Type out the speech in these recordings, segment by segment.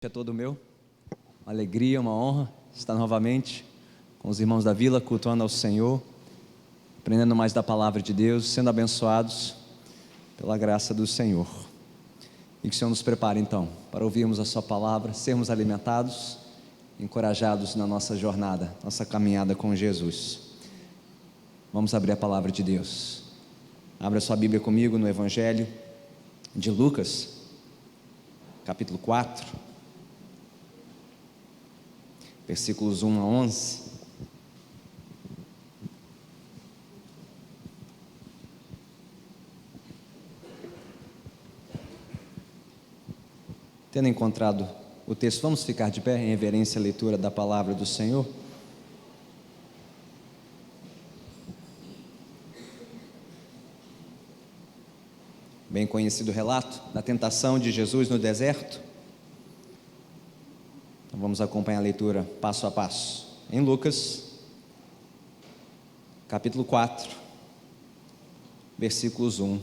É todo meu, uma alegria, uma honra estar novamente com os irmãos da vila, cultuando ao Senhor, aprendendo mais da palavra de Deus, sendo abençoados pela graça do Senhor. E que o Senhor nos prepare então para ouvirmos a sua palavra, sermos alimentados, encorajados na nossa jornada, nossa caminhada com Jesus. Vamos abrir a palavra de Deus. Abra sua Bíblia comigo no Evangelho de Lucas, capítulo 4. Versículos 1 a 11. Tendo encontrado o texto, vamos ficar de pé em reverência à leitura da palavra do Senhor. Bem conhecido relato da tentação de Jesus no deserto. Então vamos acompanhar a leitura passo a passo. Em Lucas, capítulo 4, versículos 1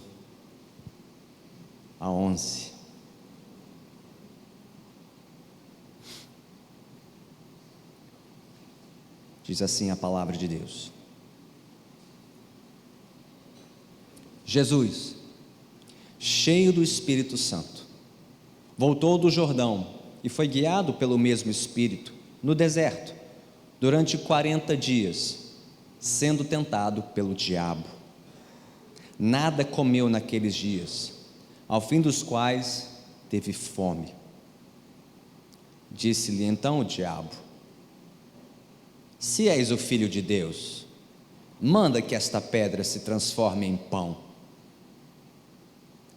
a 11. Diz assim a palavra de Deus. Jesus, cheio do Espírito Santo, voltou do Jordão e foi guiado pelo mesmo Espírito no deserto, durante 40 dias, sendo tentado pelo diabo. Nada comeu naqueles dias, ao fim dos quais teve fome. Disse-lhe então o diabo: se és o Filho de Deus, manda que esta pedra se transforme em pão.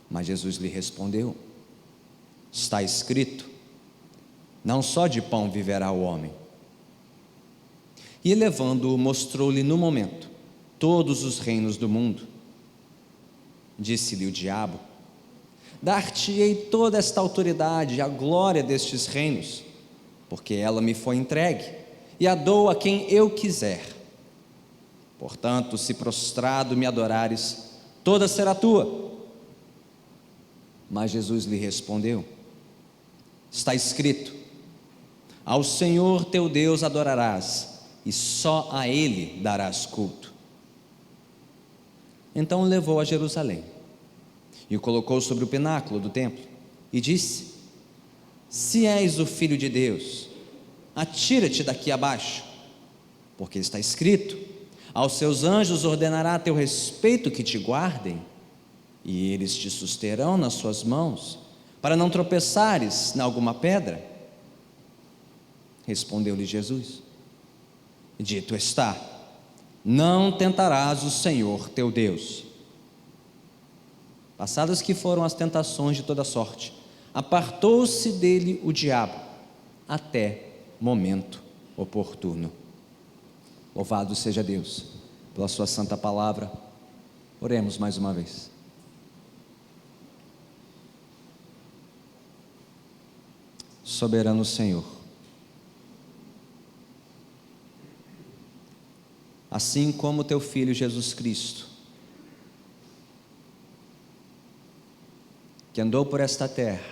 Mas Jesus lhe respondeu: está escrito, não só de pão viverá o homem. E levando-o, mostrou-lhe no momento todos os reinos do mundo. Disse-lhe o diabo: dar-te-ei toda esta autoridade e a glória destes reinos, porque ela me foi entregue, e a dou a quem eu quiser. Portanto, se prostrado me adorares, toda será tua. Mas Jesus lhe respondeu: está escrito, ao Senhor teu Deus adorarás, e só a Ele darás culto. Então o levou a Jerusalém, e o colocou sobre o pináculo do templo, e disse: se és o Filho de Deus, atira-te daqui abaixo, porque está escrito, aos seus anjos ordenará a teu respeito que te guardem, e eles te susterão nas suas mãos, para não tropeçares em alguma pedra. Respondeu-lhe Jesus: dito está, não tentarás o Senhor teu Deus. Passadas que foram as tentações de toda sorte, apartou-se dele o diabo, até momento oportuno. Louvado seja Deus pela sua santa palavra. Oremos mais uma vez. Soberano Senhor, assim como teu Filho Jesus Cristo, que andou por esta terra,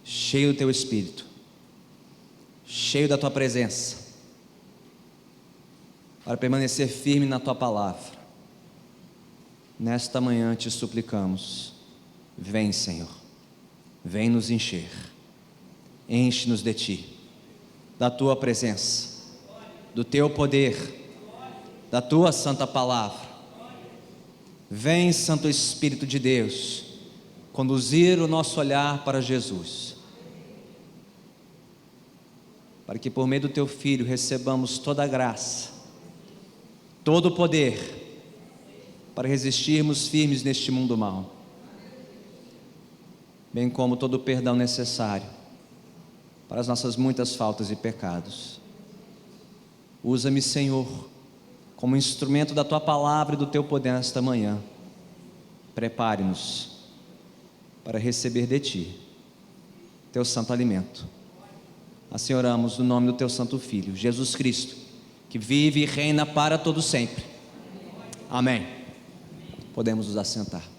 cheio do teu Espírito, cheio da tua presença, para permanecer firme na tua palavra, nesta manhã te suplicamos: vem, Senhor, vem nos encher, enche-nos de ti, da tua presença, do teu poder, da tua santa palavra. Vem, Santo Espírito de Deus, conduzir o nosso olhar para Jesus, para que por meio do teu Filho recebamos toda a graça, todo o poder, para resistirmos firmes neste mundo mau, bem como todo o perdão necessário para as nossas muitas faltas e pecados. Usa-me, Senhor, como instrumento da tua palavra e do teu poder nesta manhã. Prepare-nos para receber de ti teu santo alimento. Assim oramos no nome do teu santo Filho, Jesus Cristo, que vive e reina para todo sempre. Amém. Podemos nos assentar.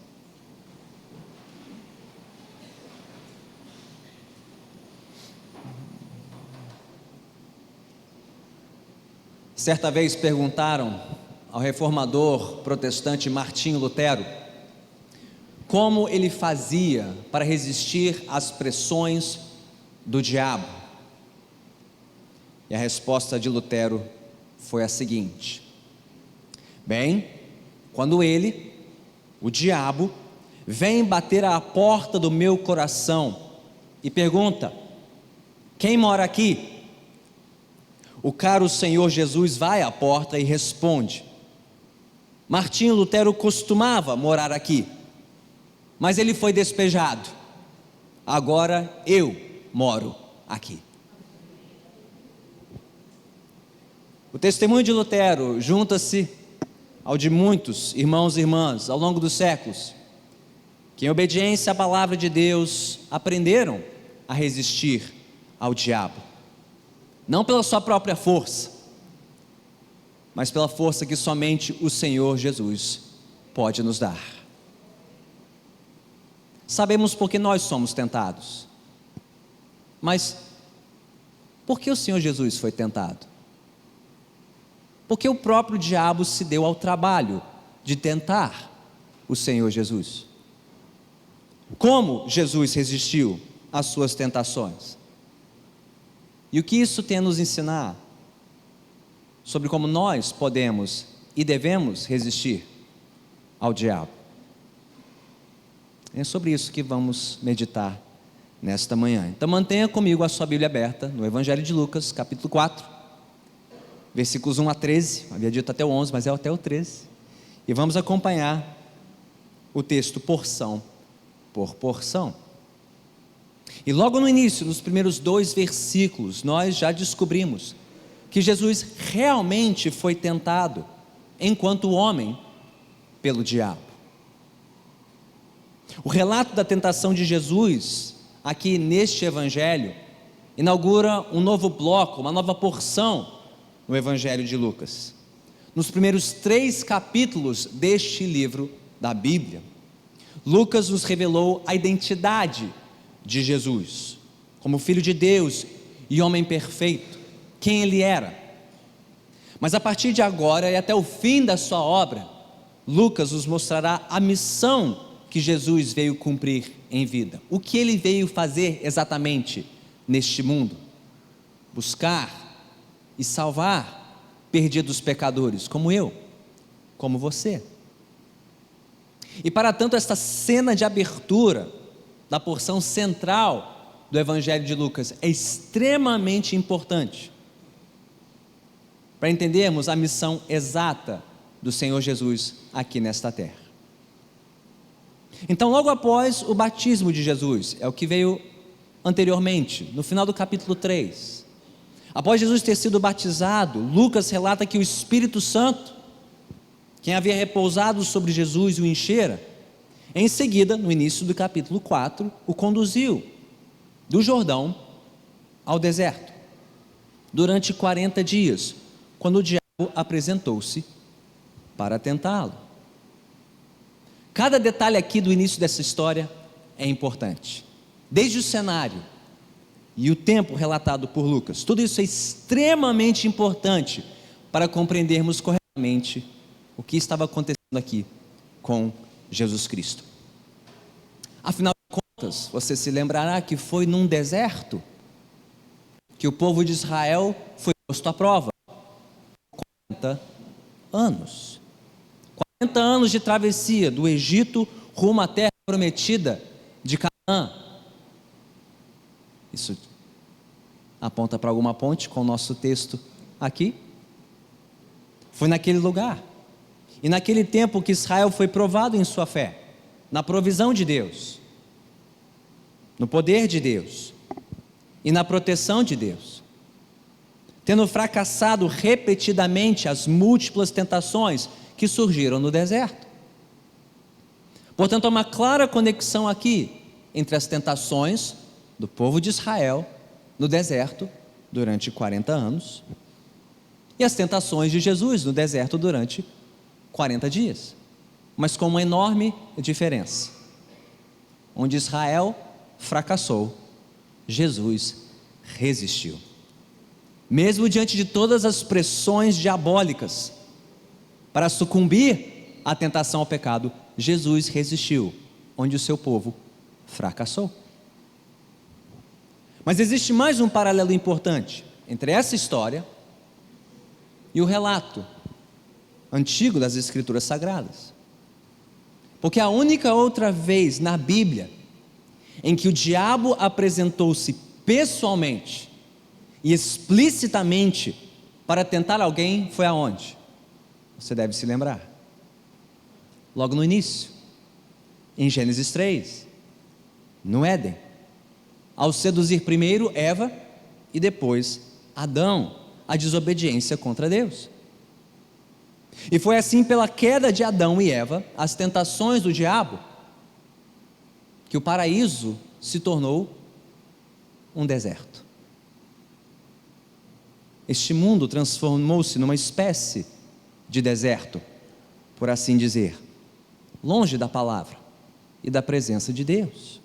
Certa vez perguntaram ao reformador protestante Martinho Lutero como ele fazia para resistir às pressões do diabo. E a resposta de Lutero foi a seguinte: bem, quando ele, o diabo, vem bater à porta do meu coração e pergunta: quem mora aqui? O caro Senhor Jesus vai à porta e responde: Martinho Lutero costumava morar aqui, mas ele foi despejado. Agora eu moro aqui. O testemunho de Lutero junta-se ao de muitos irmãos e irmãs ao longo dos séculos, que em obediência à palavra de Deus aprenderam a resistir ao diabo. Não pela sua própria força, mas pela força que somente o Senhor Jesus pode nos dar. Sabemos por que nós somos tentados, mas por que o Senhor Jesus foi tentado? Porque o próprio diabo se deu ao trabalho de tentar o Senhor Jesus. Como Jesus resistiu às suas tentações? E o que isso tem a nos ensinar sobre como nós podemos e devemos resistir ao diabo? É sobre isso que vamos meditar nesta manhã. Então mantenha comigo a sua Bíblia aberta no Evangelho de Lucas, capítulo 4, versículos 1 a 13, havia dito até o 11, mas é até o 13, e vamos acompanhar o texto porção por porção. E logo no início, nos primeiros 2 versículos, nós já descobrimos que Jesus realmente foi tentado, enquanto homem, pelo diabo. O relato da tentação de Jesus, aqui neste Evangelho, inaugura um novo bloco, uma nova porção no Evangelho de Lucas. Nos primeiros 3 capítulos deste livro da Bíblia, Lucas nos revelou a identidade de Jesus, como Filho de Deus e homem perfeito, quem ele era. Mas a partir de agora e até o fim da sua obra, Lucas nos mostrará a missão que Jesus veio cumprir em vida. O que ele veio fazer exatamente neste mundo? Buscar e salvar perdidos pecadores, como eu, como você. E para tanto, esta cena de abertura da porção central do Evangelho de Lucas é extremamente importante para entendermos a missão exata do Senhor Jesus aqui nesta terra. Então, logo após o batismo de Jesus, é o que veio anteriormente, no final do capítulo 3, após Jesus ter sido batizado, Lucas relata que o Espírito Santo, quem havia repousado sobre Jesus e o enchera, em seguida, no início do capítulo 4, o conduziu do Jordão ao deserto, durante 40 dias, quando o diabo apresentou-se para tentá-lo. Cada detalhe aqui do início dessa história é importante, desde o cenário e o tempo relatado por Lucas. Tudo isso é extremamente importante para compreendermos corretamente o que estava acontecendo aqui com Jesus Cristo. Afinal de contas, você se lembrará que foi num deserto que o povo de Israel foi posto à prova. 40 anos. 40 anos de travessia do Egito rumo à terra prometida de Canaã. Isso aponta para alguma ponte com o nosso texto aqui? Foi naquele lugar. E naquele tempo que Israel foi provado em sua fé, na provisão de Deus, no poder de Deus e na proteção de Deus, tendo fracassado repetidamente as múltiplas tentações que surgiram no deserto. Portanto, há uma clara conexão aqui entre as tentações do povo de Israel no deserto durante 40 anos e as tentações de Jesus no deserto durante 40 dias, mas com uma enorme diferença. Onde Israel fracassou, Jesus resistiu. Mesmo diante de todas as pressões diabólicas para sucumbir à tentação ao pecado, Jesus resistiu, onde o seu povo fracassou. Mas existe mais um paralelo importante entre essa história e o relato antigo das Escrituras Sagradas. Porque a única outra vez na Bíblia em que o diabo apresentou-se pessoalmente e explicitamente para tentar alguém foi aonde? Você deve se lembrar. Logo no início, em Gênesis 3, no Éden, ao seduzir primeiro Eva e depois Adão, a desobediência contra Deus. E foi assim, pela queda de Adão e Eva, as tentações do diabo, que o paraíso se tornou um deserto. Este mundo transformou-se numa espécie de deserto, por assim dizer, longe da palavra e da presença de Deus.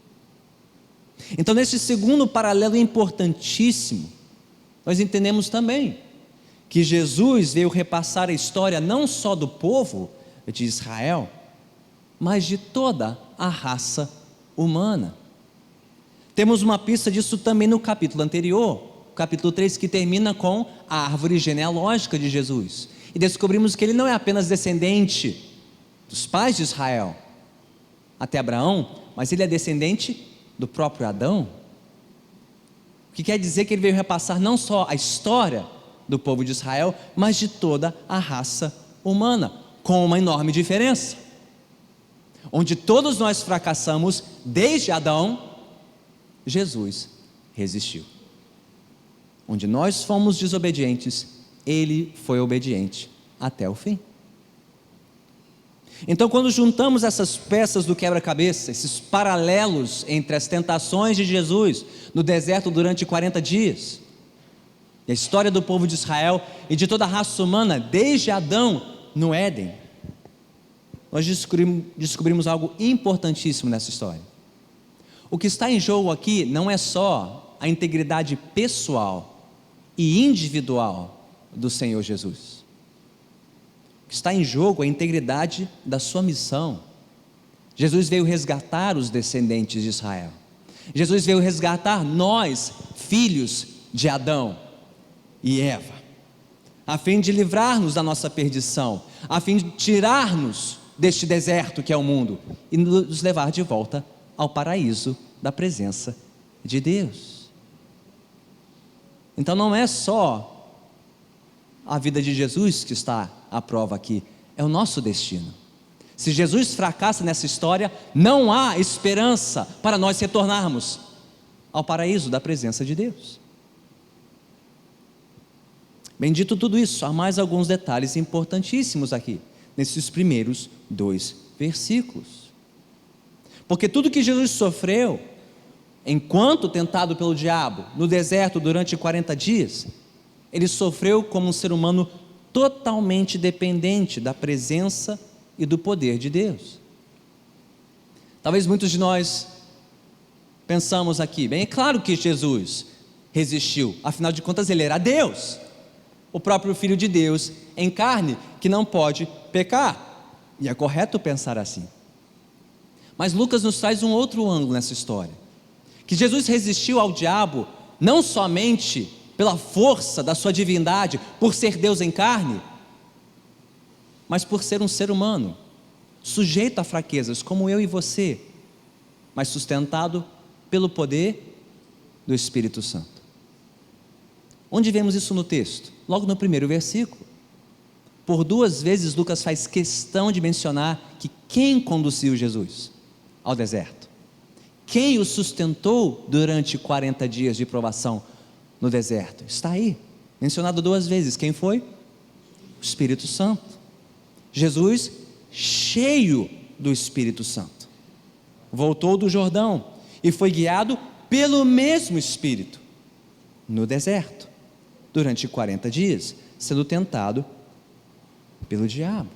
Então, neste segundo paralelo importantíssimo, nós entendemos também que Jesus veio repassar a história não só do povo de Israel, mas de toda a raça humana. Temos uma pista disso também no capítulo anterior, capítulo 3, que termina com a árvore genealógica de Jesus. E descobrimos que ele não é apenas descendente dos pais de Israel, até Abraão, mas ele é descendente do próprio Adão. O que quer dizer que ele veio repassar não só a história do povo de Israel, mas de toda a raça humana, com uma enorme diferença. Onde todos nós fracassamos desde Adão, Jesus resistiu. Onde nós fomos desobedientes, ele foi obediente até o fim. Então, quando juntamos essas peças do quebra-cabeça, esses paralelos entre as tentações de Jesus no deserto durante 40 dias, e a história do povo de Israel e de toda a raça humana, desde Adão no Éden, nós descobrimos algo importantíssimo nessa história. O que está em jogo aqui não é só a integridade pessoal e individual do Senhor Jesus. O que está em jogo é a integridade da sua missão. Jesus veio resgatar os descendentes de Israel. Jesus veio resgatar nós, filhos de Adão e Eva, a fim de livrar-nos da nossa perdição, a fim de tirar-nos deste deserto que é o mundo e nos levar de volta ao paraíso da presença de Deus. Então não é só a vida de Jesus que está à prova aqui, é o nosso destino. Se Jesus fracassa nessa história, não há esperança para nós retornarmos ao paraíso da presença de Deus. Bendito tudo isso, há mais alguns detalhes importantíssimos aqui, nesses primeiros 2 versículos. Porque tudo que Jesus sofreu, enquanto tentado pelo diabo, no deserto durante 40 dias, ele sofreu como um ser humano totalmente dependente da presença e do poder de Deus. Talvez muitos de nós pensamos aqui, bem, é claro que Jesus resistiu, afinal de contas ele era Deus, o próprio Filho de Deus em carne, que não pode pecar, e é correto pensar assim. Mas Lucas nos traz um outro ângulo nessa história, que Jesus resistiu ao diabo, não somente pela força da sua divindade, por ser Deus em carne, mas por ser um ser humano, sujeito a fraquezas, como eu e você, mas sustentado pelo poder do Espírito Santo. Onde vemos isso no texto? Logo no primeiro versículo. Por 2 vezes Lucas faz questão de mencionar que quem conduziu Jesus ao deserto, quem o sustentou durante 40 dias de provação no deserto, está aí, mencionado 2 vezes. Quem foi? O Espírito Santo. Jesus, cheio do Espírito Santo, voltou do Jordão e foi guiado pelo mesmo Espírito no deserto, durante 40 dias, sendo tentado pelo diabo.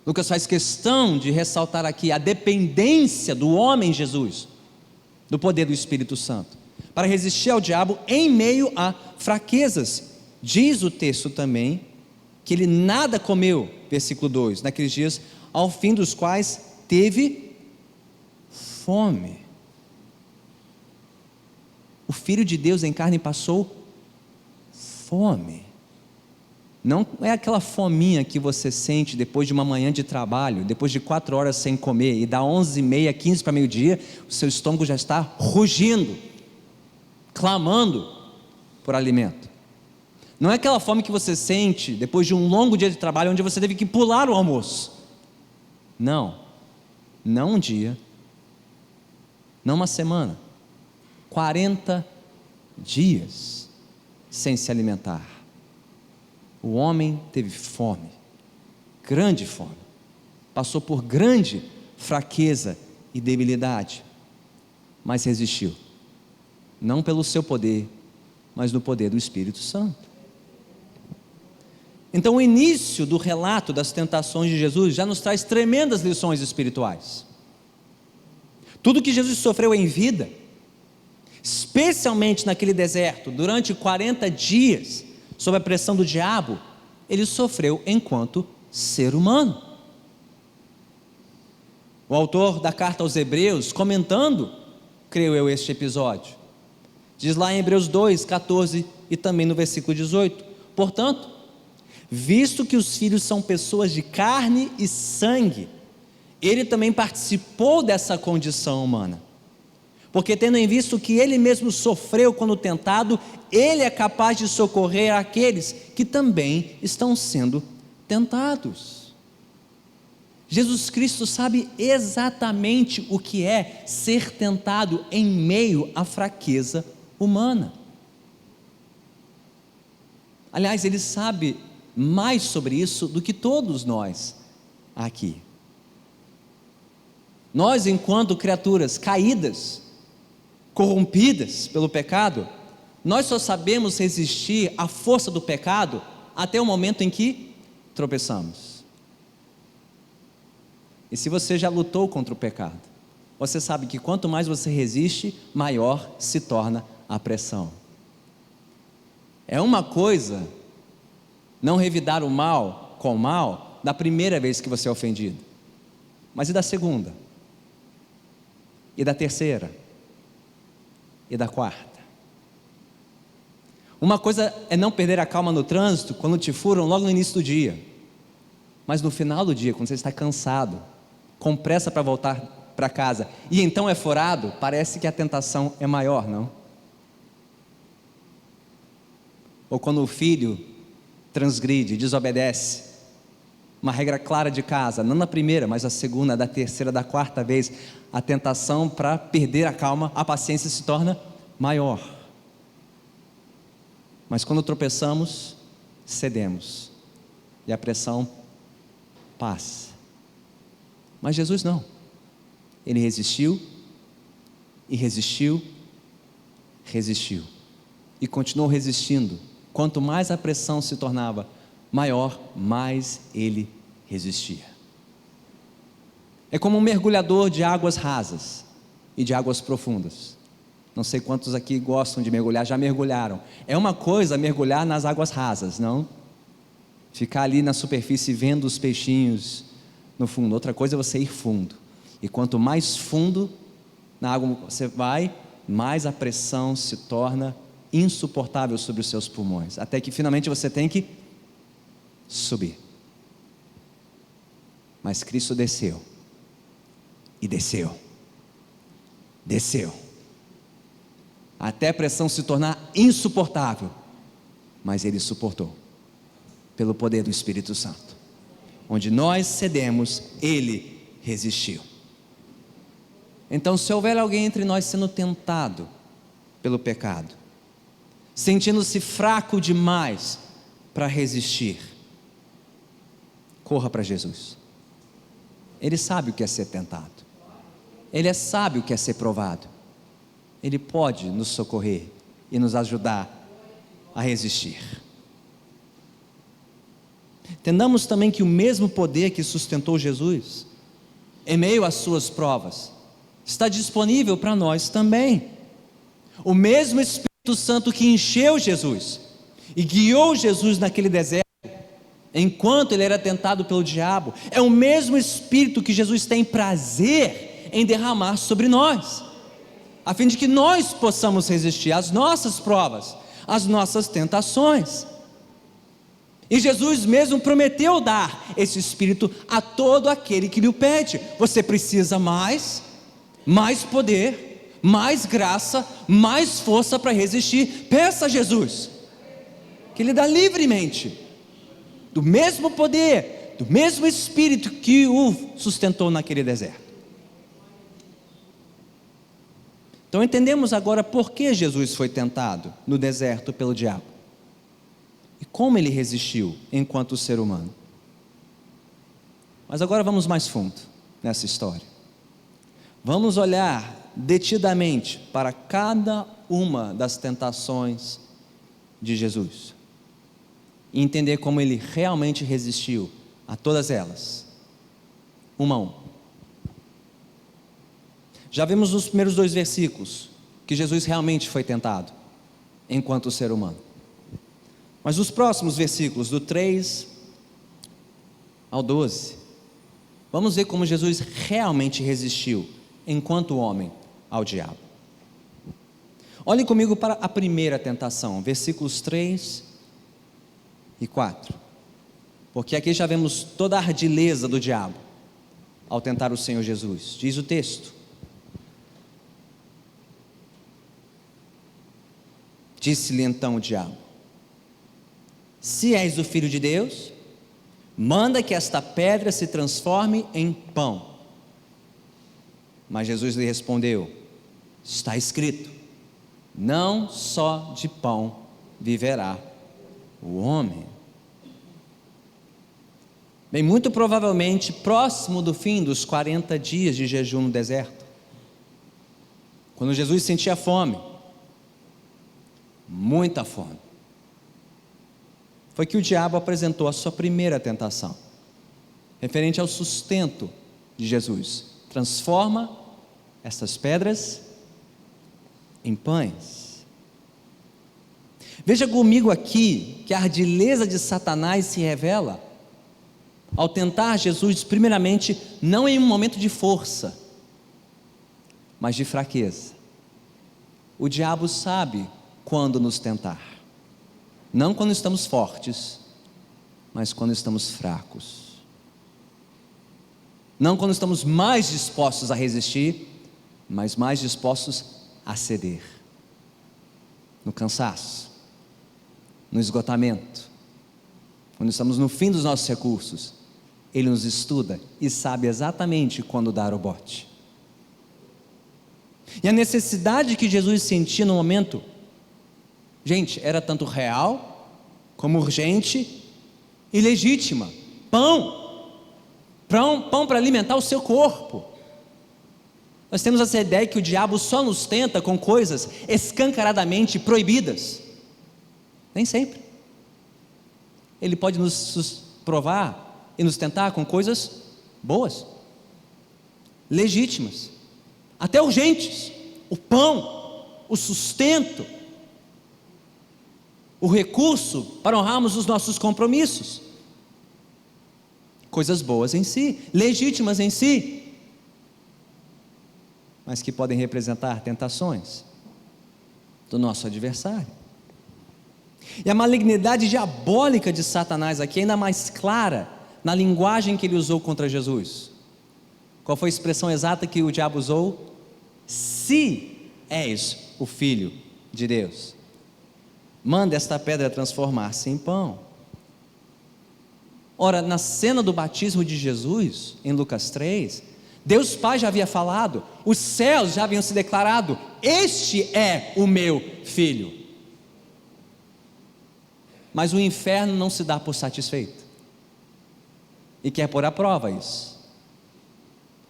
Lucas faz questão de ressaltar aqui a dependência do homem Jesus, do poder do Espírito Santo, para resistir ao diabo em meio a fraquezas. Diz o texto também que ele nada comeu, versículo 2, naqueles dias, ao fim dos quais teve fome. O Filho de Deus em carne passou fome. Não é aquela fominha que você sente depois de uma manhã de trabalho, depois de 4 horas sem comer, e dá 11h30, 15 para meio-dia, o seu estômago já está rugindo, clamando por alimento. Não é aquela fome que você sente depois de um longo dia de trabalho, onde você teve que pular o almoço. Não um dia, não uma semana, 40 dias sem se alimentar. O homem teve fome, grande fome, passou por grande fraqueza e debilidade, mas resistiu, não pelo seu poder, mas no poder do Espírito Santo. Então o início do relato das tentações de Jesus já nos traz tremendas lições espirituais. Tudo que Jesus sofreu em vida, especialmente naquele deserto, durante 40 dias, sob a pressão do diabo, ele sofreu enquanto ser humano. O autor da carta aos Hebreus, comentando, creio eu, este episódio, diz lá em Hebreus 2, 14 e também no versículo 18: portanto, visto que os filhos são pessoas de carne e sangue, ele também participou dessa condição humana, porque tendo em vista o que ele mesmo sofreu quando tentado, ele é capaz de socorrer aqueles que também estão sendo tentados. Jesus Cristo sabe exatamente o que é ser tentado em meio à fraqueza humana. Aliás, ele sabe mais sobre isso do que todos nós aqui. Nós, enquanto criaturas caídas, corrompidas pelo pecado, nós só sabemos resistir à força do pecado até o momento em que tropeçamos. E se você já lutou contra o pecado, você sabe que quanto mais você resiste, maior se torna a pressão. É uma coisa não revidar o mal com o mal da primeira vez que você é ofendido, mas e da segunda? E da terceira? E da quarta? Uma coisa é não perder a calma no trânsito quando te furam logo no início do dia, mas no final do dia, quando você está cansado, com pressa para voltar para casa, e então é furado, parece que a tentação é maior, não? Ou quando o filho transgride, desobedece uma regra clara de casa, não na primeira, mas a segunda, da terceira, da quarta vez, a tentação para perder a calma, a paciência se torna maior. Mas quando tropeçamos, cedemos, e a pressão passa. Mas Jesus não, ele resistiu, e resistiu, e continuou resistindo. Quanto mais a pressão se tornava maior, mais ele resistia. É como um mergulhador de águas rasas e de águas profundas. Não sei quantos aqui gostam de mergulhar, já mergulharam. É uma coisa mergulhar nas águas rasas, não? Ficar ali na superfície vendo os peixinhos no fundo. Outra coisa é você ir fundo. E quanto mais fundo na água você vai, mais a pressão se torna insuportável sobre os seus pulmões, até que finalmente você tem que subir. Mas Cristo desceu, e desceu, até a pressão se tornar insuportável, mas ele suportou, pelo poder do Espírito Santo. Onde nós cedemos, ele resistiu. Então, se houver alguém entre nós sendo tentado pelo pecado, sentindo-se fraco demais para resistir, corra para Jesus. Ele sabe o que é ser tentado, ele sabe o que é ser provado, ele pode nos socorrer e nos ajudar a resistir. Entendamos também que o mesmo poder que sustentou Jesus em meio às suas provas está disponível para nós também. O mesmo Espírito Santo que encheu Jesus e guiou Jesus naquele deserto, enquanto ele era tentado pelo diabo, é o mesmo Espírito que Jesus tem prazer em derramar sobre nós, a fim de que nós possamos resistir às nossas provas, às nossas tentações. E Jesus mesmo prometeu dar esse Espírito a todo aquele que lhe o pede. Você precisa mais poder, mais graça, mais força para resistir. Peça a Jesus, que Ele dá livremente, do mesmo poder, do mesmo Espírito que o sustentou naquele deserto. Então entendemos agora por que Jesus foi tentado no deserto pelo diabo. E como ele resistiu enquanto ser humano. Mas agora vamos mais fundo nessa história. Vamos olhar detidamente para cada uma das tentações de Jesus e entender como ele realmente resistiu a todas elas, uma a uma. Já vimos nos primeiros 2 versículos que Jesus realmente foi tentado enquanto ser humano. Mas os próximos versículos, do 3 ao 12, vamos ver como Jesus realmente resistiu, enquanto homem, ao diabo. Olhem comigo para a primeira tentação, versículos 3 e 4, porque aqui já vemos toda a ardileza do diabo ao tentar o Senhor Jesus. Diz o texto: disse-lhe então o diabo: se és o Filho de Deus, manda que esta pedra se transforme em pão. Mas Jesus lhe respondeu: está escrito, não só de pão viverá o homem. Bem, muito provavelmente próximo do fim dos 40 dias de jejum no deserto, quando Jesus sentia fome, muita fome, foi que o diabo apresentou a sua primeira tentação, referente ao sustento de Jesus. Transforma essas pedras em pães. Veja comigo aqui que a ardileza de Satanás se revela ao tentar Jesus, primeiramente, não em um momento de força, mas de fraqueza. O diabo sabe quando nos tentar, não quando estamos fortes, mas quando estamos fracos. Não quando estamos mais dispostos a resistir, mas mais dispostos a ceder. No cansaço, no esgotamento, quando estamos no fim dos nossos recursos, Ele nos estuda e sabe exatamente quando dar o bote. E a necessidade que Jesus sentia no momento, gente, era tanto real, como urgente e legítima. Pão para alimentar o seu corpo. Nós temos essa ideia que o diabo só nos tenta com coisas escancaradamente proibidas. Nem sempre. Ele pode nos provar e nos tentar com coisas boas, legítimas, até urgentes. O pão, o sustento, o recurso para honrarmos os nossos compromissos. Coisas boas em si, legítimas em si, mas que podem representar tentações do nosso adversário. E a malignidade diabólica de Satanás aqui é ainda mais clara na linguagem que ele usou contra Jesus. Qual foi a expressão exata que o diabo usou? Se és o Filho de Deus, manda esta pedra transformar-se em pão. Ora, na cena do batismo de Jesus, em Lucas 3, Deus Pai já havia falado, os céus já haviam se declarado: este é o meu Filho. Mas o inferno não se dá por satisfeito e quer pôr à prova isso.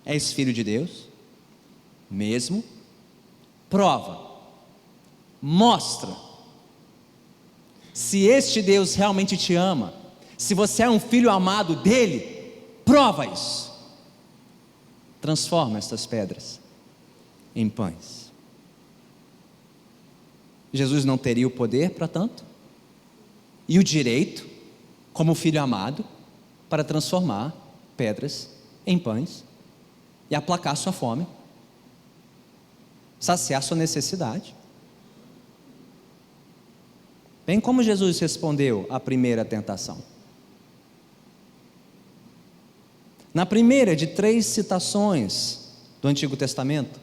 És Filho de Deus? Mesmo? Prova, mostra. Se este Deus realmente te ama, se você é um filho amado dele, prova isso. Transforma estas pedras em pães. Jesus não teria o poder para tanto? E o direito, como filho amado, para transformar pedras em pães e aplacar sua fome, saciar sua necessidade? Bem, como Jesus respondeu à primeira tentação? Na primeira de 3 citações do Antigo Testamento,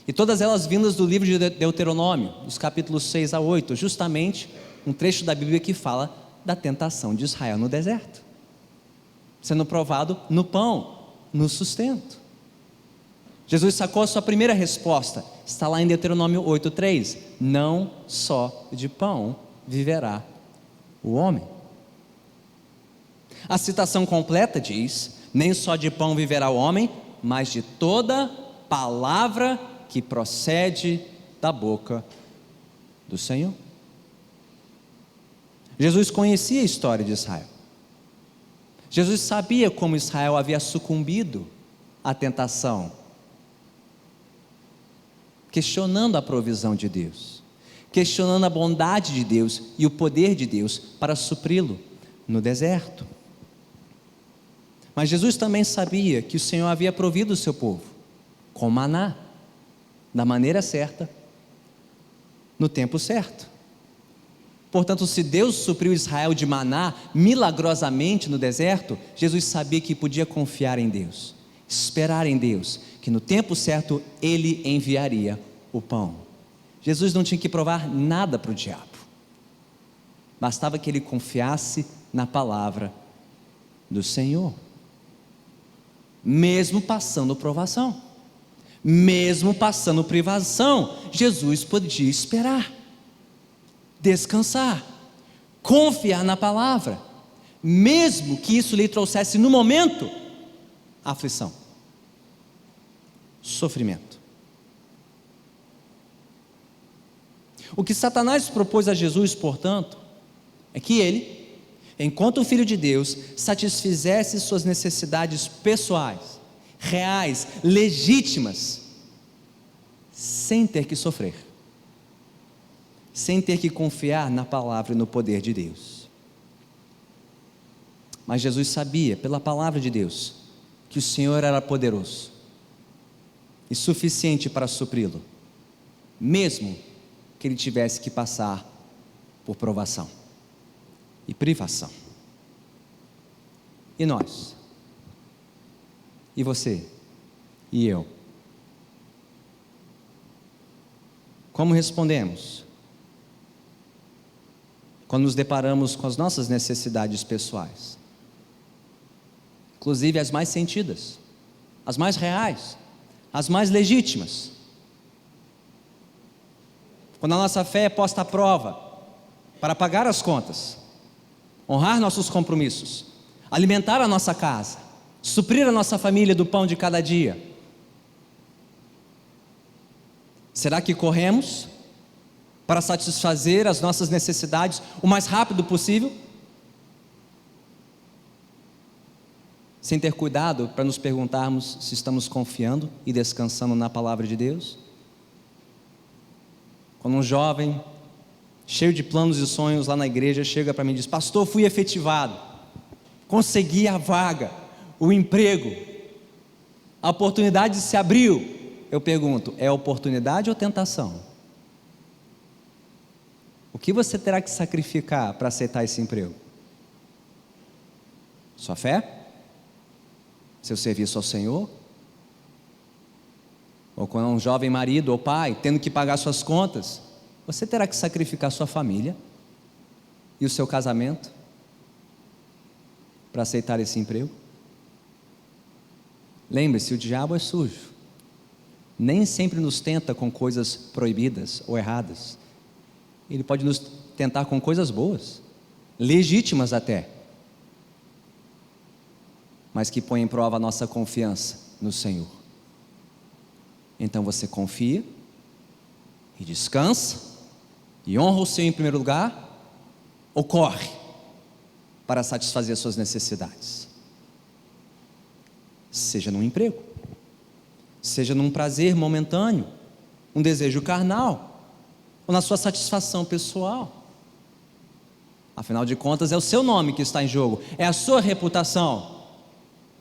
e todas elas vindas do livro de Deuteronômio, dos capítulos 6 a 8, justamente um trecho da Bíblia que fala da tentação de Israel no deserto, sendo provado no pão, no sustento. Jesus sacou a sua primeira resposta, está lá em Deuteronômio 8:3, não só de pão viverá o homem. A citação completa diz, nem só de pão viverá o homem, mas de toda palavra que procede da boca do Senhor. Jesus conhecia a história de Israel. Jesus sabia como Israel havia sucumbido à tentação, questionando a provisão de Deus, questionando a bondade de Deus e o poder de Deus para supri-lo no deserto. Mas Jesus também sabia que o Senhor havia provido o seu povo com maná, da maneira certa, no tempo certo. Portanto, se Deus supriu Israel de maná milagrosamente no deserto, Jesus sabia que podia confiar em Deus, esperar em Deus, que no tempo certo Ele enviaria o pão. Jesus não tinha que provar nada para o diabo, bastava que ele confiasse na palavra do Senhor. Mesmo passando provação, mesmo passando privação, Jesus podia esperar, descansar, confiar na palavra, mesmo que isso lhe trouxesse no momento aflição, sofrimento. O que Satanás propôs a Jesus, portanto, é que ele, enquanto o Filho de Deus, satisfizesse suas necessidades pessoais, reais, legítimas, sem ter que sofrer, sem ter que confiar na palavra e no poder de Deus. Mas Jesus sabia, pela palavra de Deus, que o Senhor era poderoso e suficiente para supri-lo, mesmo que ele tivesse que passar por provação e privação. E nós? E você? E eu? Como respondemos quando nos deparamos com as nossas necessidades pessoais? Inclusive as mais sentidas, as mais reais, as mais legítimas. Quando a nossa fé é posta à prova para pagar as contas, honrar nossos compromissos, alimentar a nossa casa, suprir a nossa família do pão de cada dia. Será que corremos para satisfazer as nossas necessidades o mais rápido possível, sem ter cuidado para nos perguntarmos se estamos confiando e descansando na palavra de Deus? Quando um jovem, cheio de planos e sonhos lá na igreja, chega para mim e diz: pastor, fui efetivado, consegui a vaga, o emprego, a oportunidade se abriu. Eu pergunto, é oportunidade ou tentação? O que você terá que sacrificar para aceitar esse emprego? Sua fé? Seu serviço ao Senhor? Ou quando é um jovem marido ou pai, tendo que pagar suas contas, você terá que sacrificar sua família e o seu casamento para aceitar esse emprego? Lembre-se, o diabo é sujo, nem sempre nos tenta com coisas proibidas ou erradas. Ele pode nos tentar com coisas boas, legítimas até, mas que põem em prova a nossa confiança no Senhor. Então você confia e descansa e honra o Senhor em primeiro lugar, ou corre para satisfazer as suas necessidades? Seja num emprego, seja num prazer momentâneo, um desejo carnal, ou na sua satisfação pessoal. Afinal de contas, é o seu nome que está em jogo, é a sua reputação.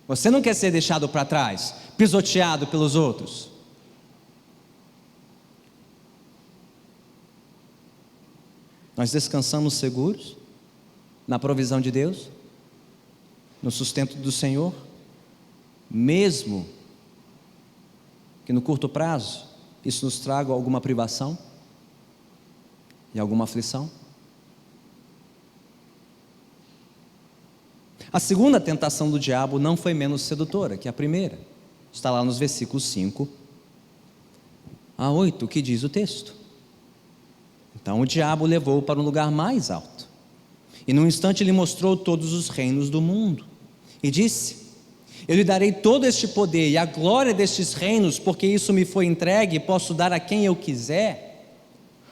Você não quer ser deixado para trás, pisoteado pelos outros. Nós descansamos seguros na provisão de Deus, no sustento do Senhor, mesmo que no curto prazo isso nos traga alguma privação e alguma aflição. A segunda tentação do diabo não foi menos sedutora que a primeira. Está lá nos versículos 5 a 8, que diz o texto: então o diabo o levou para um lugar mais alto, e num instante lhe mostrou todos os reinos do mundo, e disse: eu lhe darei todo este poder e a glória destes reinos, porque isso me foi entregue e posso dar a quem eu quiser.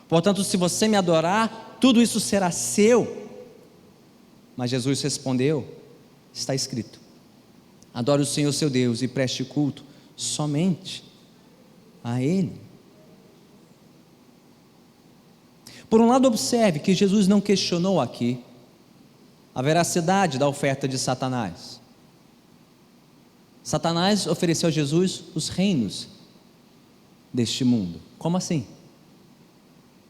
Portanto, se você me adorar, tudo isso será seu. Mas Jesus respondeu: está escrito, adore o Senhor seu Deus e preste culto somente a Ele. Por um lado, observe que Jesus não questionou aqui a veracidade da oferta de Satanás. Satanás ofereceu a Jesus os reinos deste mundo. Como assim?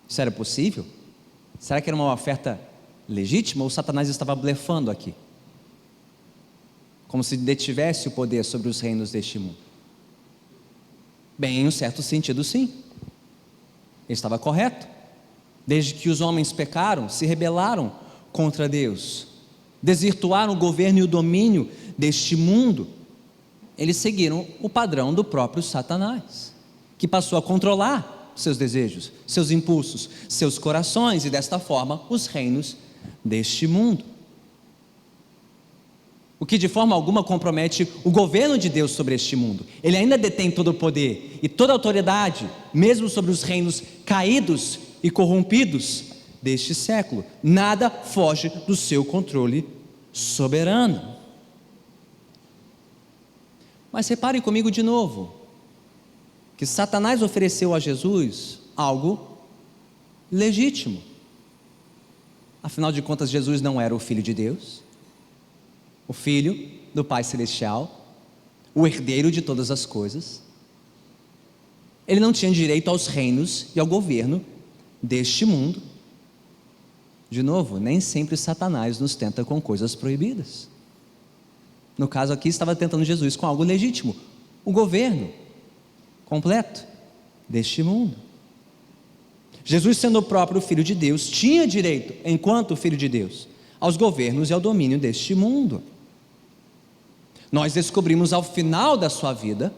Isso era possível? Será que era uma oferta legítima ou Satanás estava blefando aqui? Como se detivesse o poder sobre os reinos deste mundo? Bem, em um certo sentido, sim. Ele estava correto. Desde que os homens pecaram, se rebelaram contra Deus, desvirtuaram o governo e o domínio deste mundo, eles seguiram o padrão do próprio Satanás, que passou a controlar seus desejos, seus impulsos, seus corações, e desta forma os reinos deste mundo. O que de forma alguma compromete o governo de Deus sobre este mundo. Ele ainda detém todo o poder e toda a autoridade, mesmo sobre os reinos caídos e corrompidos deste século. Nada foge do seu controle soberano. Mas repare comigo de novo, que Satanás ofereceu a Jesus algo legítimo. Afinal de contas, Jesus não era o Filho de Deus, o Filho do Pai Celestial, o herdeiro de todas as coisas. Ele não tinha direito aos reinos e ao governo deste mundo. De novo, nem sempre Satanás nos tenta com coisas proibidas. No caso aqui, estava tentando Jesus com algo legítimo, o governo completo deste mundo. Jesus, sendo o próprio Filho de Deus, tinha direito, enquanto Filho de Deus, aos governos e ao domínio deste mundo. Nós descobrimos ao final da sua vida,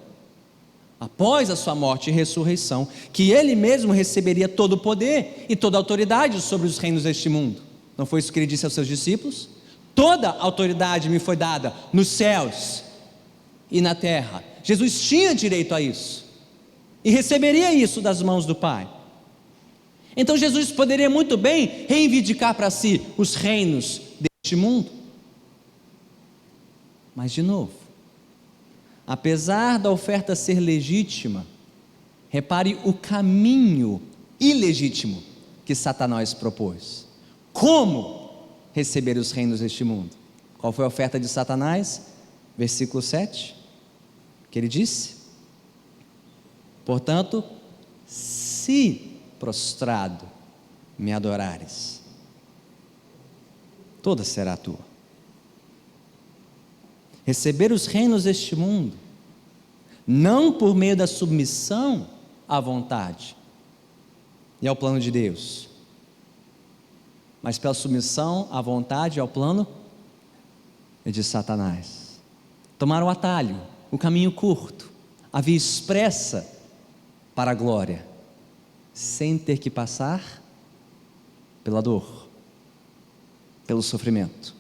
após a sua morte e ressurreição, que Ele mesmo receberia todo o poder e toda a autoridade sobre os reinos deste mundo. Não foi isso que Ele disse aos seus discípulos? Toda a autoridade me foi dada nos céus e na terra. Jesus tinha direito a isso e receberia isso das mãos do Pai. Então Jesus poderia muito bem reivindicar para si os reinos deste mundo. Mas de novo, apesar da oferta ser legítima, repare o caminho ilegítimo que Satanás propôs. Como receber os reinos deste mundo? Qual foi a oferta de Satanás? Versículo 7, que ele disse: portanto, se prostrado me adorares, toda será tua. Receber os reinos deste mundo, não por meio da submissão à vontade e ao plano de Deus, mas pela submissão à vontade e ao plano de Satanás. Tomar o atalho, o caminho curto, a via expressa para a glória, sem ter que passar pela dor, pelo sofrimento,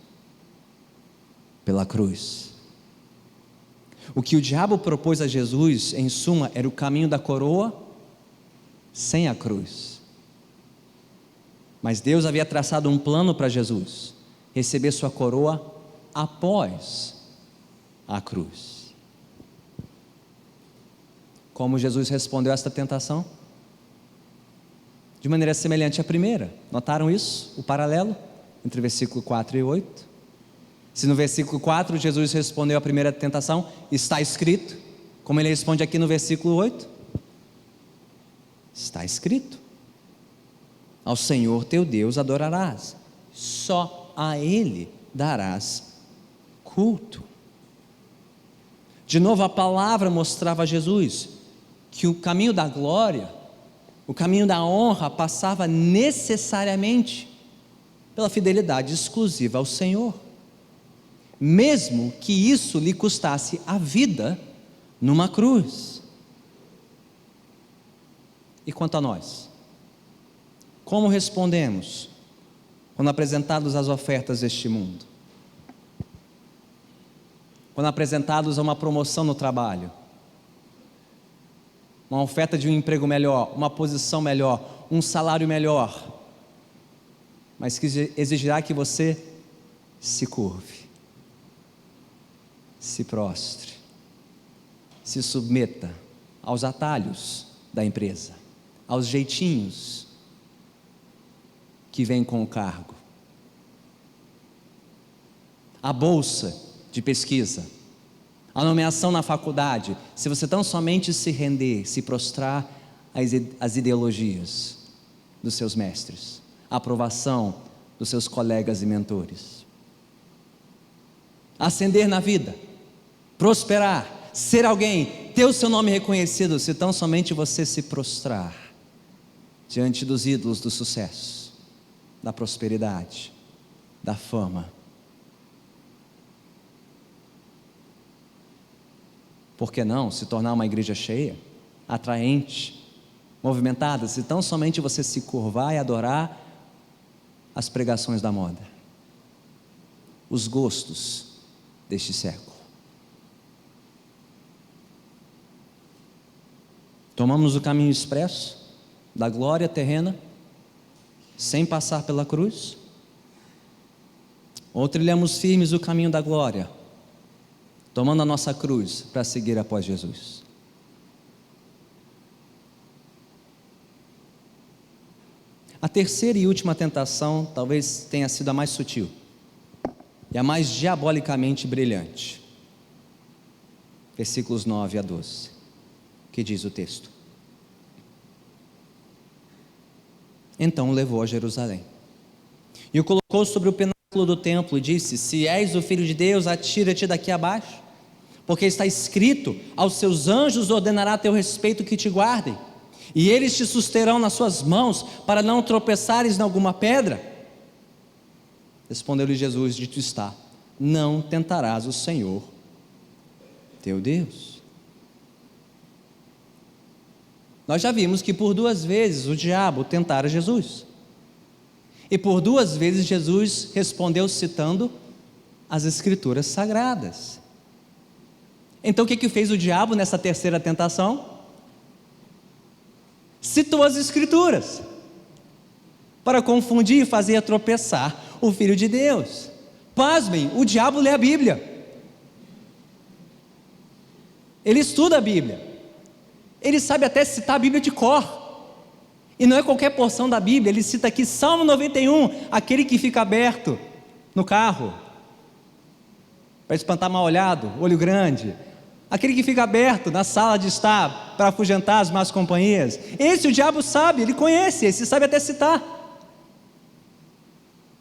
pela cruz. O que o diabo propôs a Jesus, em suma, era o caminho da coroa sem a cruz. Mas Deus havia traçado um plano para Jesus receber sua coroa após a cruz. Como Jesus respondeu a esta tentação? De de maneira semelhante à primeira. Notaram isso? O paralelo entre versículo 4 e 8? Se no versículo 4 Jesus respondeu à primeira tentação, está escrito, como ele responde aqui no versículo 8? Está escrito: ao Senhor teu Deus adorarás, só a Ele darás culto. De novo a palavra mostrava a Jesus que o caminho da glória, o caminho da honra passava necessariamente pela fidelidade exclusiva ao Senhor, mesmo que isso lhe custasse a vida numa cruz. E quanto a nós? Como respondemos quando apresentados às ofertas deste mundo? Quando apresentados a uma promoção no trabalho, uma oferta de um emprego melhor, uma posição melhor, um salário melhor, mas que exigirá que você se curve, se prostre, se submeta aos atalhos da empresa, aos jeitinhos que vêm com o cargo, a bolsa de pesquisa, a nomeação na faculdade, se você tão somente se render, se prostrar às ideologias dos seus mestres, a aprovação dos seus colegas e mentores, ascender na vida, prosperar, ser alguém, ter o seu nome reconhecido, se tão somente você se prostrar diante dos ídolos do sucesso, da prosperidade, da fama. Por que não se tornar uma igreja cheia, atraente, movimentada, se tão somente você se curvar e adorar as pregações da moda, os gostos deste século? Tomamos o caminho expresso da glória terrena, sem passar pela cruz? Ou trilhamos firmes o caminho da glória, tomando a nossa cruz para seguir após Jesus? A terceira e última tentação talvez tenha sido a mais sutil e a mais diabolicamente brilhante. Versículos 9 a 12, que diz o texto: então o levou a Jerusalém e o colocou sobre o pináculo do templo e disse: se és o Filho de Deus, atira-te daqui abaixo, porque está escrito: aos seus anjos ordenará a teu respeito que te guardem, e eles te susterão nas suas mãos, para não tropeçares em alguma pedra. Respondeu-lhe Jesus: dito está, não tentarás o Senhor teu Deus. Nós já vimos que por 2 vezes o diabo tentara Jesus, e por 2 vezes Jesus respondeu citando as Escrituras Sagradas. Então o que fez o diabo nessa terceira tentação? Citou as Escrituras para confundir e fazer tropeçar o Filho de Deus. Pasmem, o diabo lê a Bíblia, ele estuda a Bíblia, ele sabe até citar a Bíblia de cor, e não é qualquer porção da Bíblia. Ele cita aqui Salmo 91, aquele que fica aberto no carro para espantar mal olhado, olho grande, aquele que fica aberto na sala de estar para afugentar as más companhias. Esse o diabo sabe, ele conhece, esse sabe até citar,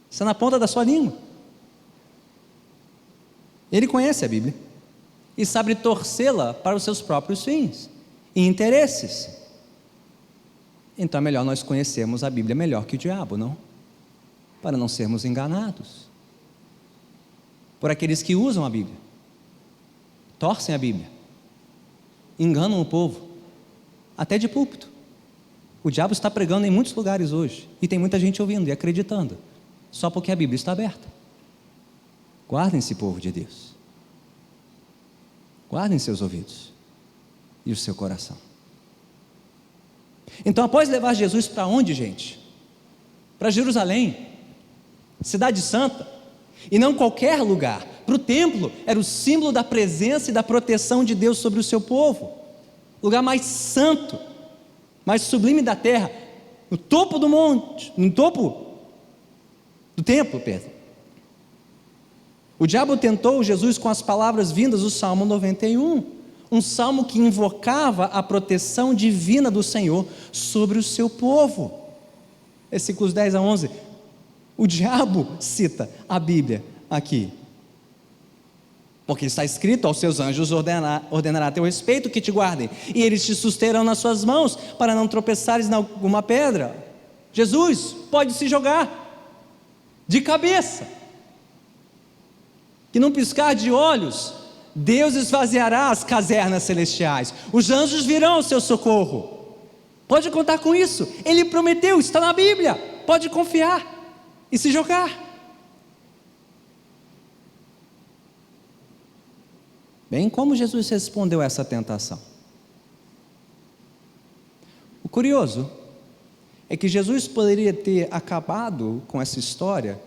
está na ponta da sua língua. Ele conhece a Bíblia e sabe torcê-la para os seus próprios fins e interesses. Então é melhor nós conhecermos a Bíblia melhor que o diabo, não? Para não sermos enganados por aqueles que usam a Bíblia, torcem a Bíblia, enganam o povo, até de púlpito. O diabo está pregando em muitos lugares hoje, e tem muita gente ouvindo e acreditando, só porque a Bíblia está aberta. Guardem-se, povo de Deus, guardem seus ouvidos e o seu coração. Então, após levar Jesus para onde, gente? Para Jerusalém, cidade santa, e não qualquer lugar. Para o templo, era o símbolo da presença e da proteção de Deus sobre o seu povo, lugar mais santo, mais sublime da terra. no topo do monte, no topo do templo, perdão. O diabo tentou Jesus com as palavras vindas do Salmo 91, um salmo que invocava a proteção divina do Senhor sobre o seu povo. Versículos 10 a 11, o diabo cita a Bíblia aqui, porque está escrito: aos seus anjos ordenará a teu respeito que te guardem, e eles te susterão nas suas mãos, para não tropeçares em alguma pedra. Jesus pode se jogar de cabeça, que num piscar de olhos, Deus esvaziará as casernas celestiais, os anjos virão ao seu socorro. Pode contar com isso, Ele prometeu, está na Bíblia, pode confiar e se jogar. Bem, como Jesus respondeu a essa tentação? O curioso é que Jesus poderia ter acabado com essa história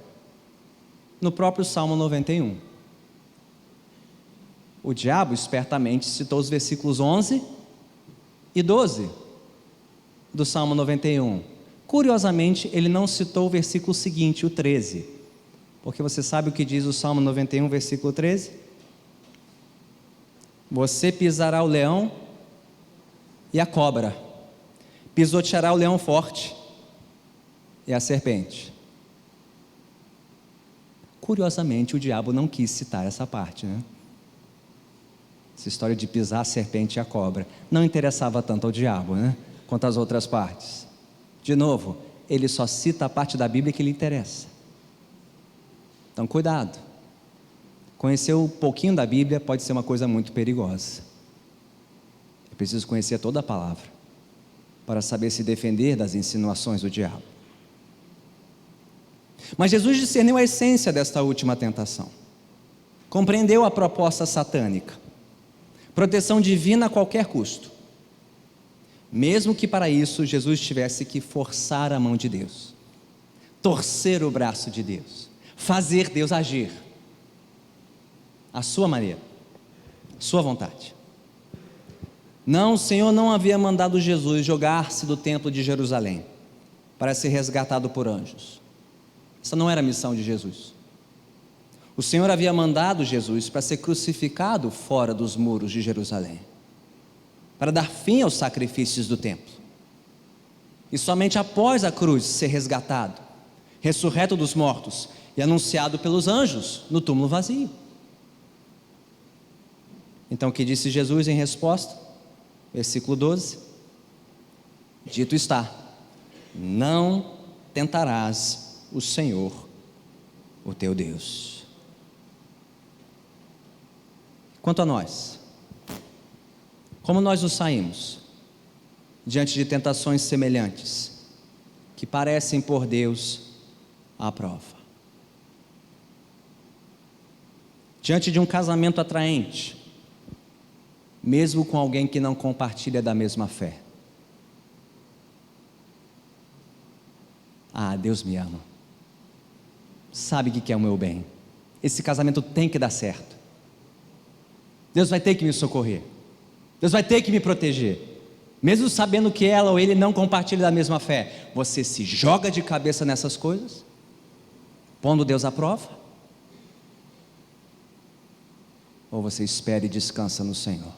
no próprio Salmo 91. O diabo espertamente citou os versículos 11 e 12 do Salmo 91. Curiosamente, ele não citou o versículo seguinte, o 13, porque você sabe o que diz o Salmo 91, versículo 13? Você pisará o leão e a cobra, pisoteará o leão forte e a serpente. Curiosamente, o diabo não quis citar essa parte, né? Essa história de pisar a serpente e a cobra não interessava tanto ao diabo, né? Quanto as outras partes. De novo, ele só cita a parte da Bíblia que lhe interessa. Então, cuidado. Conhecer um pouquinho da Bíblia pode ser uma coisa muito perigosa. É preciso conhecer toda a palavra para saber se defender das insinuações do diabo. Mas Jesus discerniu a essência desta última tentação. Compreendeu a proposta satânica. Proteção divina a qualquer custo. Mesmo que para isso Jesus tivesse que forçar a mão de Deus, torcer o braço de Deus, fazer Deus agir à sua maneira, à sua vontade. Não, o Senhor não havia mandado Jesus jogar-se do templo de Jerusalém para ser resgatado por anjos. Essa não era a missão de Jesus. O Senhor havia mandado Jesus para ser crucificado fora dos muros de Jerusalém, para dar fim aos sacrifícios do templo, e somente após a cruz ser resgatado, ressurreto dos mortos e anunciado pelos anjos no túmulo vazio. Então o que disse Jesus em resposta? Versículo 12: dito está, não tentarás o Senhor, o teu Deus. Quanto a nós, como nós nos saímos diante de tentações semelhantes, que parecem por Deus à prova? Diante de um casamento atraente, mesmo com alguém que não compartilha da mesma fé. Ah, Deus me ama, sabe que quer o meu bem, esse casamento tem que dar certo, Deus vai ter que me socorrer, Deus vai ter que me proteger, mesmo sabendo que ela ou ele não compartilha da mesma fé. Você se joga de cabeça nessas coisas, pondo Deus à prova? Ou você espera e descansa no Senhor?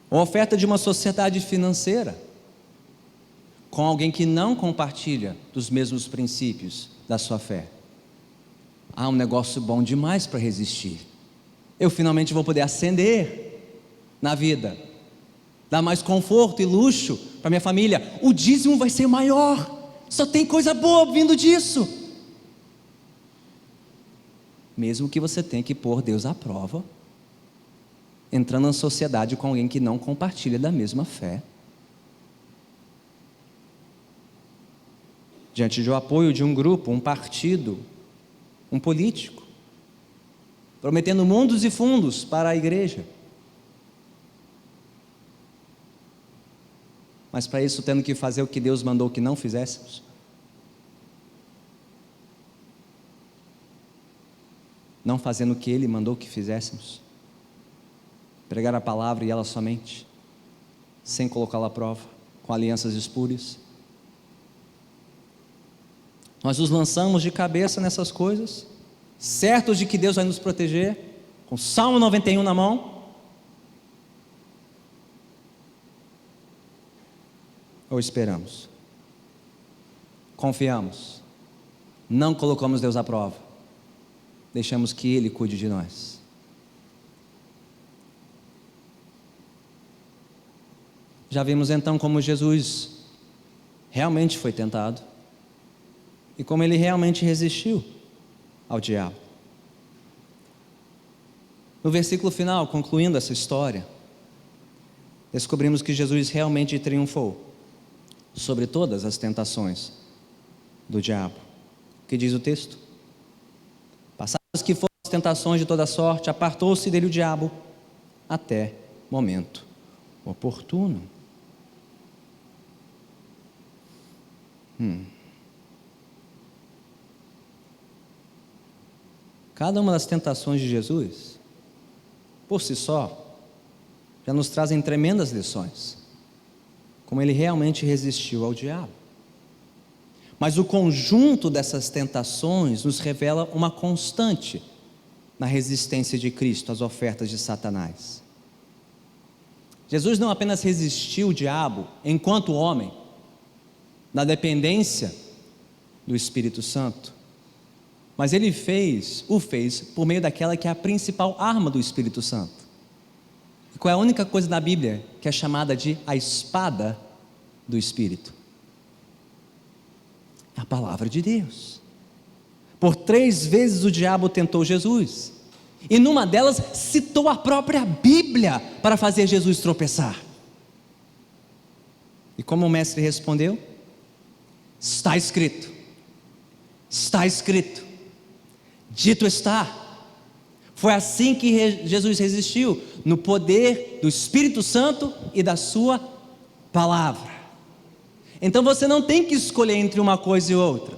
Ou oferta de uma sociedade financeira com alguém que não compartilha dos mesmos princípios da sua fé. Um negócio bom demais para resistir. Eu finalmente vou poder ascender na vida, dar mais conforto e luxo para minha família. O dízimo vai ser maior. Só tem coisa boa vindo disso. Mesmo que você tenha que pôr Deus à prova, entrando na sociedade com alguém que não compartilha da mesma fé. Diante do apoio de um grupo, um partido, um político, prometendo mundos e fundos para a igreja. Mas para isso tendo que fazer o que Deus mandou que não fizéssemos. Não fazendo o que Ele mandou que fizéssemos. Pregar a palavra e ela somente, sem colocá-la à prova. com alianças espúrias. Nós nos lançamos de cabeça nessas coisas, certos de que Deus vai nos proteger, com Salmo 91 na mão. Ou esperamos? Confiamos? Não colocamos Deus à prova? Deixamos que Ele cuide de nós? Já vimos então como Jesus realmente foi tentado e como Ele realmente resistiu ao diabo. No versículo final, concluindo essa história, descobrimos que Jesus realmente triunfou sobre todas as tentações do diabo. O que diz o texto? Passadas que foram as tentações de toda sorte, apartou-se dele o diabo até momento oportuno. Cada uma das tentações de Jesus, por si só, já nos trazem tremendas lições, como ele realmente resistiu ao diabo. Mas o conjunto dessas tentações nos revela uma constante na resistência de Cristo às ofertas de Satanás. Jesus não apenas resistiu o diabo enquanto homem, na dependência do Espírito Santo, mas ele o fez por meio daquela que é a principal arma do Espírito Santo. E qual é a única coisa na Bíblia que é chamada de a espada do Espírito? É a palavra de Deus. Por 3 vezes o diabo tentou Jesus, e numa delas citou a própria Bíblia para fazer Jesus tropeçar. E como o mestre respondeu? Está escrito, está escrito, dito está. Foi assim que Jesus resistiu, no poder do Espírito Santo e da sua palavra. Então você não tem que escolher entre uma coisa e outra.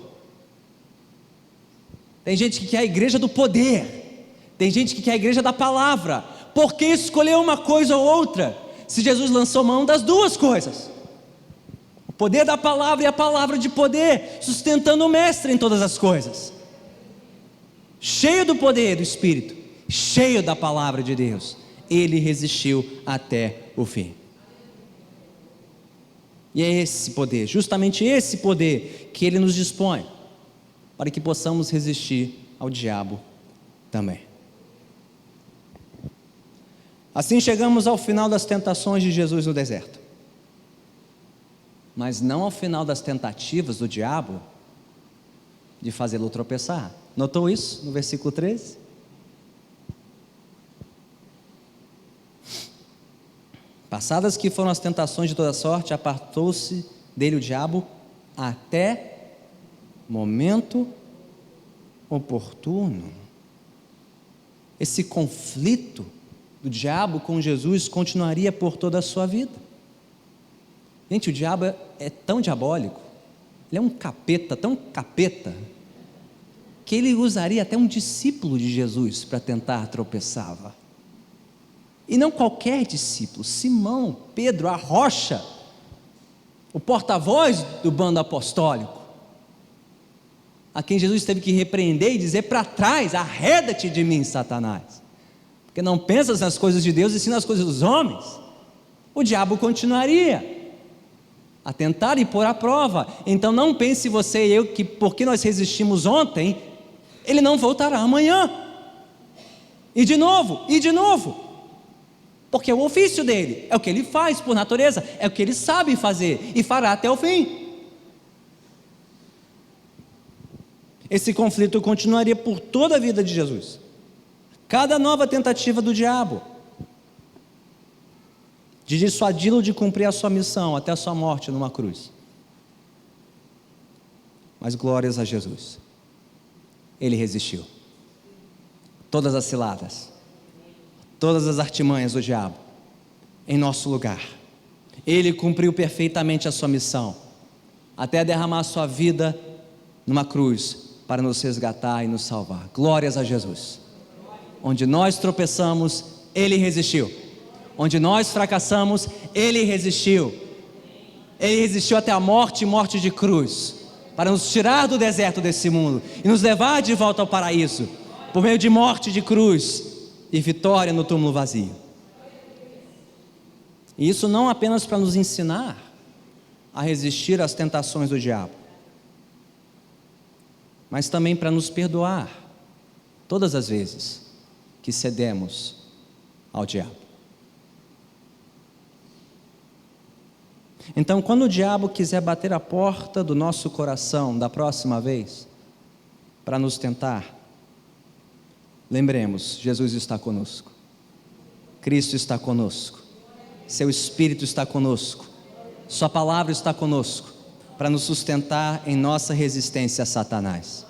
Tem gente que quer a igreja do poder, tem gente que quer a igreja da palavra. Por que escolher uma coisa ou outra, se Jesus lançou mão das duas coisas? O poder da palavra e a palavra de poder, sustentando o mestre em todas as coisas. Cheio do poder do Espírito, cheio da palavra de Deus, ele resistiu até o fim. E é esse poder, justamente esse poder, que ele nos dispõe, para que possamos resistir ao diabo também. Assim chegamos ao final das tentações de Jesus no deserto, mas não ao final das tentativas do diabo de fazê-lo tropeçar. Notou isso no versículo 13? Passadas que foram as tentações de toda sorte, apartou-se dele o diabo até momento oportuno. Esse conflito do diabo com Jesus continuaria por toda a sua vida. Gente, o diabo é tão diabólico, ele é um capeta, tão capeta, que ele usaria até um discípulo de Jesus para tentar tropeçá-lo. E não qualquer discípulo, Simão, Pedro, a rocha, o porta-voz do bando apostólico, a quem Jesus teve que repreender e dizer para trás: arreda-te de mim, Satanás, porque não pensas nas coisas de Deus e sim nas coisas dos homens. O diabo continuaria a tentar e pôr à prova. Então não pense você e eu que porque nós resistimos ontem, ele não voltará amanhã, e de novo, porque é o ofício dele, é o que ele faz por natureza, é o que ele sabe fazer e fará até o fim. Esse conflito continuaria por toda a vida de Jesus. Cada nova tentativa do diabo de dissuadi-lo de cumprir a sua missão até a sua morte numa cruz. Mas glórias a Jesus, ele resistiu todas as ciladas, todas as artimanhas do diabo em nosso lugar. Ele cumpriu perfeitamente a sua missão, até derramar a sua vida numa cruz para nos resgatar e nos salvar. Glórias a Jesus. Onde nós tropeçamos, ele resistiu. Onde nós fracassamos, ele resistiu. Ele resistiu até a morte e morte de cruz, para nos tirar do deserto desse mundo e nos levar de volta ao paraíso, por meio de morte de cruz e vitória no túmulo vazio. E isso não apenas para nos ensinar a resistir às tentações do diabo, mas também para nos perdoar todas as vezes que cedemos ao diabo. Então, quando o diabo quiser bater a porta do nosso coração da próxima vez, para nos tentar, lembremos, Jesus está conosco, Cristo está conosco, seu Espírito está conosco, sua palavra está conosco, para nos sustentar em nossa resistência a Satanás.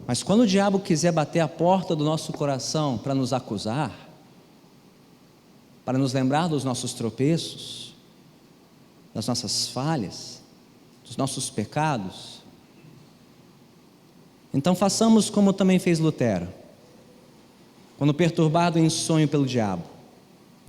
Mas quando o diabo quiser bater a porta do nosso coração para nos acusar, para nos lembrar dos nossos tropeços, das nossas falhas, dos nossos pecados, então façamos como também fez Lutero, quando perturbado em sonho pelo diabo.